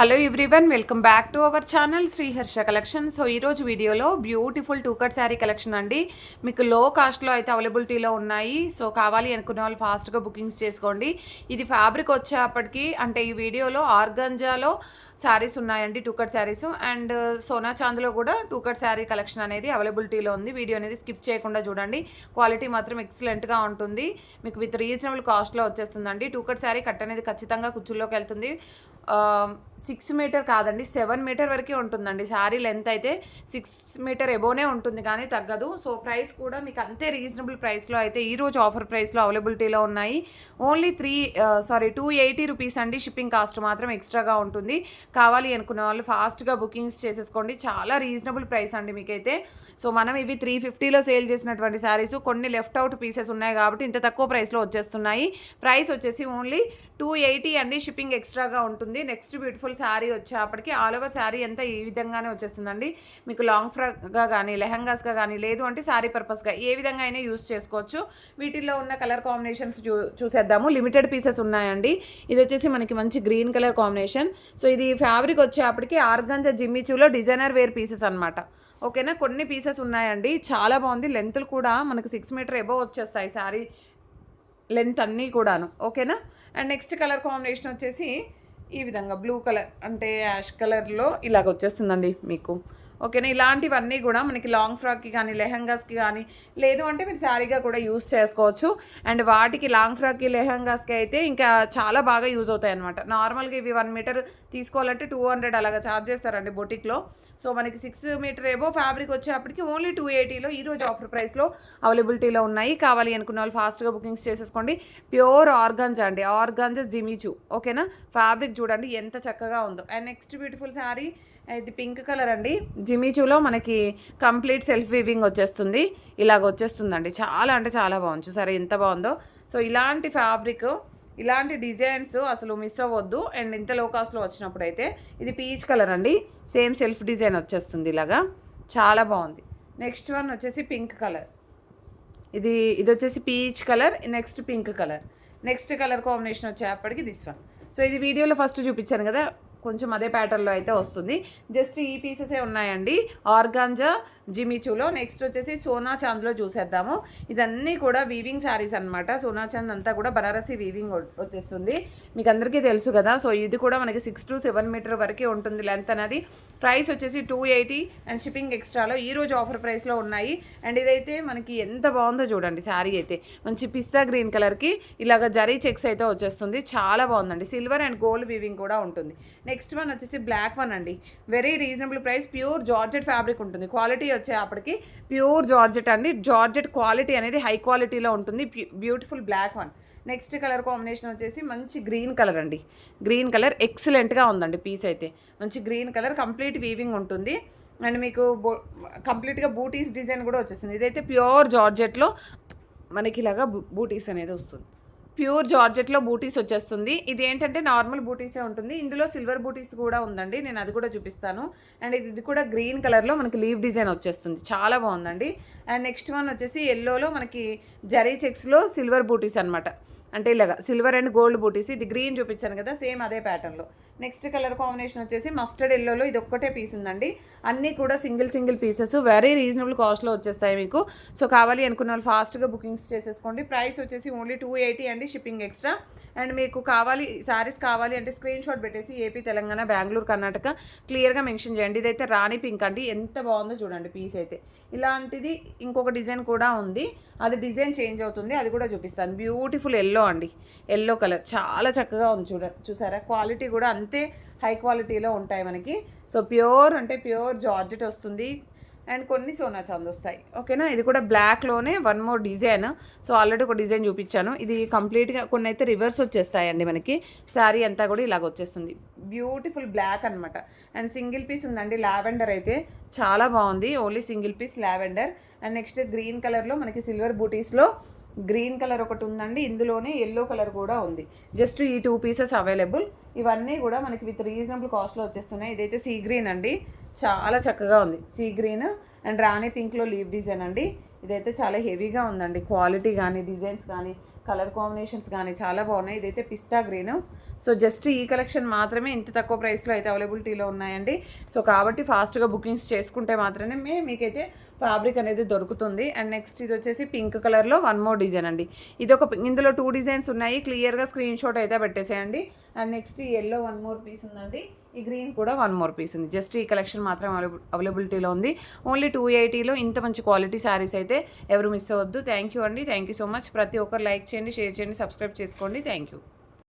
Hello everyone, welcome back to our channel Sriharsha collection. So ఈరోజు వీడియోలో beautiful two cut sari collection అండి. మీకు లో కాస్ట్లో అయితే అవైలబిలిటీలో ఉన్నాయి. సో కావాలి అనుకున్న వాళ్ళు ఫాస్ట్గా బుకింగ్స్ చేసుకోండి. ఇది ఫ్యాబ్రిక్ వచ్చేప్పటికి అంటే ఈ వీడియోలో ఆర్గంజాలో శారీస్ ఉన్నాయండి, two cut sarees. And Sona చాంద్లో కూడా టూ కట్ శారీ కలెక్షన్ అనేది అవైలబిలిటీలో ఉంది. వీడియో అనేది స్కిప్ చేయకుండా చూడండి. క్వాలిటీ మాత్రం ఎక్సలెంట్గా ఉంటుంది. మీకు విత్ రీజనబుల్ కాస్ట్లో వచ్చేస్తుందండి. టూ కట్ శారీ కట్ అనేది ఖచ్చితంగా కుచ్చుల్లోకి వెళ్తుంది. 6 మీటర్ కాదండి, 7 మీటర్ వరకే ఉంటుందండి. శారీ లెంత్ అయితే 6 మీటర్ ఎబోనే ఉంటుంది కానీ తగ్గదు. సో ప్రైస్ కూడా మీకు అంతే రీజనబుల్ ప్రైస్లో అయితే ఈరోజు ఆఫర్ ప్రైస్లో అవైలబిలిటీలో ఉన్నాయి. ఓన్లీ 280 రూపీస్ అండి. షిప్పింగ్ కాస్ట్ మాత్రం ఎక్స్ట్రాగా ఉంటుంది. కావాలి అనుకున్న వాళ్ళు ఫాస్ట్గా బుకింగ్స్ చేసేసుకోండి. చాలా రీజనబుల్ ప్రైస్ అండి మీకైతే. సో మనం ఇవి 350లో సేల్ చేసినటువంటి శారీస్ కొన్ని లెఫ్ట్ అవుట్ పీసెస్ ఉన్నాయి కాబట్టి ఇంత తక్కువ ప్రైస్లో వచ్చేస్తున్నాయి. ప్రైస్ వచ్చేసి ఓన్లీ 280 అండి. షిప్పింగ్ ఎక్స్ట్రాగా ఉంటుంది. నెక్స్ట్ బ్యూటిఫుల్ శారీ వచ్చేప్పటికి ఆల్ ఓవర్ శారీ అంతా ఈ విధంగానే వచ్చేస్తుందండి. మీకు లాంగ్ ఫ్రాక్గా కానీ లెహంగాస్గా కానీ లేదు అంటే శారీ పర్పస్గా ఏ విధంగా అయినా యూస్ చేసుకోవచ్చు. వీటిల్లో ఉన్న కలర్ కాంబినేషన్స్ చూసేద్దాము. లిమిటెడ్ పీసెస్ ఉన్నాయండి. ఇది వచ్చేసి మనకి మంచి గ్రీన్ కలర్ కాంబినేషన్. సో ఇది ఫ్యాబ్రిక్ వచ్చేప్పటికి ఆర్గంజా జిమ్మిచూలో డిజైనర్ వేర్ పీసెస్ అనమాట. ఓకేనా, కొన్ని పీసెస్ ఉన్నాయండి. చాలా బాగుంది. లెంత్లు కూడా మనకు 6 మీటర్ ఎబో వచ్చేస్తాయి శారీ లెంత్ అన్నీ కూడాను. ఓకేనా. అండ్ నెక్స్ట్ కలర్ కాంబినేషన్ వచ్చేసి ఈ విధంగా బ్లూ కలర్ అంటే యాష్ కలర్లో ఇలాగ వచ్చేస్తుందండి మీకు. ఓకేనా, ఇలాంటివన్నీ కూడా మనకి లాంగ్ ఫ్రాక్కి కానీ లెహంగాస్కి కానీ లేదు అంటే మీరు శారీగా కూడా యూస్ చేసుకోవచ్చు. అండ్ వాటికి లాంగ్ ఫ్రాక్కి లెహంగాస్కి అయితే ఇంకా చాలా బాగా యూజ్ అవుతాయి అనమాట. నార్మల్గా ఇవి 1 మీటర్ తీసుకోవాలంటే 200 అలాగా ఛార్జ్ చేస్తారండి బొటిక్లో. సో మనకి 6 మీటర్ ఏవో ఫ్యాబ్రిక్ వచ్చేప్పటికి ఓన్లీ 280లో ఈరోజు ఆఫర్ ప్రైస్లో అవైలబిలిటీలో ఉన్నాయి. కావాలి అనుకున్న వాళ్ళు ఫాస్ట్గా బుకింగ్స్ చేసేసుకోండి. ప్యూర్ ఆర్గాంజా అండి, ఆర్గాంజా జిమిచూ. ఓకేనా, ఫ్యాబ్రిక్ చూడండి ఎంత చక్కగా ఉందో. అండ్ నెక్స్ట్ బ్యూటిఫుల్ శారీ ఇది పింక్ కలర్ అండి. జిమిచూలో మనకి కంప్లీట్ సెల్ఫ్ వీవింగ్ వచ్చేస్తుంది. ఇలాగ వచ్చేస్తుందండి. చాలా అంటే చాలా బాగుంది. చూసారా ఎంత బాగుందో. సో ఇలాంటి ఫ్యాబ్రిక్ ఇలాంటి డిజైన్స్ అసలు మిస్ అవ్వద్దు. అండ్ ఇంత లో కాస్ట్లో వచ్చినప్పుడు అయితే ఇది పీచ్ కలర్ అండి. సేమ్ సెల్ఫ్ డిజైన్ వచ్చేస్తుంది ఇలాగా. చాలా బాగుంది. నెక్స్ట్ వన్ వచ్చేసి పింక్ కలర్. ఇది వచ్చేసి peach colour. Next pink colour. Next colour combination వచ్చేప్పటికి దిస్ వన్. సో ఇది వీడియోలో ఫస్ట్ చూపించాను కదా, కొంచెం అదే ప్యాటర్న్లో అయితే వస్తుంది. జస్ట్ ఈ పీసెసే ఉన్నాయండి ఆర్గాంజా జిమిచూలో. నెక్స్ట్ వచ్చేసి సోనా చాంద్లో చూసేద్దాము. ఇదన్నీ కూడా వీవింగ్ శారీస్ అనమాట. సోనా చాంద్ అంతా కూడా బనారసి వీవింగ్ వచ్చేస్తుంది. మీకు అందరికీ తెలుసు కదా. సో ఇది కూడా మనకి 6 to 7 మీటర్ వరకే ఉంటుంది లెంత్ అనేది. ప్రైస్ వచ్చేసి 280 అండ్ షిప్పింగ్ ఎక్స్ట్రాలో ఈరోజు ఆఫర్ ప్రైస్లో ఉన్నాయి. అండ్ ఇదైతే మనకి ఎంత బాగుందో చూడండి. శారీ అయితే మంచి పిస్తా గ్రీన్ కలర్కి ఇలాగ జరీ చెక్స్ అయితే వచ్చేస్తుంది. చాలా బాగుందండి. సిల్వర్ అండ్ గోల్డ్ వీవింగ్ కూడా ఉంటుంది. నెక్స్ట్ వన్ వచ్చేసి బ్లాక్ వన్ అండి. Very reasonable price. Pure georgette fabric ఉంటుంది. క్వాలిటీ వచ్చేప్పటికి ప్యూర్ జార్జెట్ అండి. జార్జెట్ క్వాలిటీ అనేది హై క్వాలిటీలో ఉంటుంది. Beautiful black one. Next colour combination వచ్చేసి మంచి గ్రీన్ కలర్ అండి. గ్రీన్ కలర్ ఎక్సలెంట్గా ఉందండి పీస్ అయితే. మంచి గ్రీన్ కలర్ కంప్లీట్ వీవింగ్ ఉంటుంది. అండ్ మీకు కంప్లీట్గా బూటీస్ డిజైన్ కూడా వచ్చేస్తుంది. ఇదైతే ప్యూర్ జార్జెట్లో మనకి ఇలాగా బూటీస్ అనేది వస్తుంది. ప్యూర్ జార్జెట్లో బూటీస్ వచ్చేస్తుంది. ఇది ఏంటంటే నార్మల్ బూటీసే ఉంటుంది. ఇందులో సిల్వర్ బూటీస్ కూడా ఉందండి. నేను అది కూడా చూపిస్తాను. అండ్ ఇది కూడా గ్రీన్ కలర్లో మనకి లీవ్ డిజైన్ వచ్చేస్తుంది. చాలా బాగుందండి. అండ్ నెక్స్ట్ వన్ వచ్చేసి ఎల్లోలో మనకి జరీ చెక్స్లో సిల్వర్ బూటీస్ అనమాట. అంటే ఇలాగా సిల్వర్ అండ్ గోల్డ్ బూటీస్. ఇది గ్రీన్ చూపించాను కదా, సేమ్ అదే ప్యాటర్న్లో. నెక్స్ట్ కలర్ కాంబినేషన్ వచ్చేసి మస్టర్డ్ ఎల్లోలో ఇది ఒక్కటే పీస్ ఉందండి. అన్నీ కూడా సింగిల్ పీసెస్ వెరీ రీజనబుల్ కాస్ట్లో వచ్చేస్తాయి మీకు. సో కావాలి అనుకున్న వాళ్ళు ఫాస్ట్గా బుకింగ్స్ చేసేసుకోండి. ప్రైస్ వచ్చేసి ఓన్లీ 280 అండి, షిప్పింగ్ ఎక్స్ట్రా. అండ్ మీకు శారీస్ కావాలి అంటే స్క్రీన్ షాట్ పెట్టేసి ఏపీ, తెలంగాణ, బెంగళూరు, కర్ణాటక క్లియర్గా మెన్షన్ చేయండి. ఇదైతే రాణి పింక్ అండి. ఎంత బాగుందో చూడండి పీస్ అయితే. ఇలాంటిది ఇంకొక డిజైన్ కూడా ఉంది. అది డిజైన్ చేంజ్ అవుతుంది, అది కూడా చూపిస్తాను. బ్యూటిఫుల్ ఎల్లో అండి. ఎల్లో కలర్ చాలా చక్కగా ఉంది. చూసారా, క్వాలిటీ కూడా అంతే హై క్వాలిటీలో ఉంటాయి మనకి. సో ప్యూర్ అంటే ప్యూర్ జార్జెట్ వస్తుంది. అండ్ కొన్ని సోనా చాంద్ వస్తాయి. ఓకేనా, ఇది కూడా బ్లాక్లోనే one more design. So already ఒక డిజైన్ చూపించాను. ఇది కంప్లీట్గా కొన్ని అయితే రివర్స్ వచ్చేస్తాయండి మనకి. శారీ అంతా కూడా ఇలాగ వచ్చేస్తుంది. బ్యూటిఫుల్ బ్లాక్ అనమాట. అండ్ సింగిల్ పీస్ ఉందండి. లావెండర్ అయితే చాలా బాగుంది. Only single piece lavender. And next green కలర్లో మనకి సిల్వర్ బూటీస్లో గ్రీన్ కలర్ ఒకటి ఉందండి. ఇందులోనే ఎల్లో కలర్ కూడా ఉంది. జస్ట్ ఈ 2 పీసెస్ అవైలబుల్. ఇవన్నీ కూడా మనకి విత్ రీజనబుల్ కాస్ట్లో వచ్చేస్తున్నాయి. ఇదైతే సీ గ్రీన్ అండి. చాలా చక్కగా ఉంది. సీ గ్రీన్ అండ్ రాణి పింక్లో లీవ్ డిజైన్ అండి. ఇదైతే చాలా హెవీగా ఉందండి. క్వాలిటీ కానీ డిజైన్స్ కానీ కలర్ కాంబినేషన్స్ కానీ చాలా బాగున్నాయి. ఇదైతే పిస్తా గ్రీన్. సో జస్ట్ ఈ కలెక్షన్ మాత్రమే ఇంత తక్కువ ప్రైస్లో అయితే అవైలబిలిటీలో ఉన్నాయండి. సో కాబట్టి ఫాస్ట్గా బుకింగ్స్ చేసుకుంటే మాత్రమే మీకైతే ఫ్యాబ్రిక్ అనేది దొరుకుతుంది. అండ్ నెక్స్ట్ ఇది వచ్చేసి పింక్ కలర్లో వన్ మోర్ డిజైన్ అండి. ఇందులో 2 డిజైన్స్ ఉన్నాయి, క్లియర్గా స్క్రీన్ షాట్ అయితే పెట్టేసేయండి. అండ్ నెక్స్ట్ ఈ ఎల్లో వన్ మోర్ పీస్ ఉందండి, ఈ గ్రీన్ కూడా వన్ మోర్ పీస్ ఉంది. జస్ట్ ఈ కలెక్షన్ మాత్రం అవైలబిలిటీలో ఉంది. ఓన్లీ 280లో ఇంత మంచి క్వాలిటీ శారీస్ అయితే ఎవరు మిస్ అవ్వద్దు. థ్యాంక్ యూ అండి, థ్యాంక్ యూ సో మచ్. ప్రతి ఒక్కరు లైక్ చేయండి, షేర్ చేయండి, సబ్స్క్రైబ్ చేసుకోండి. Thank you.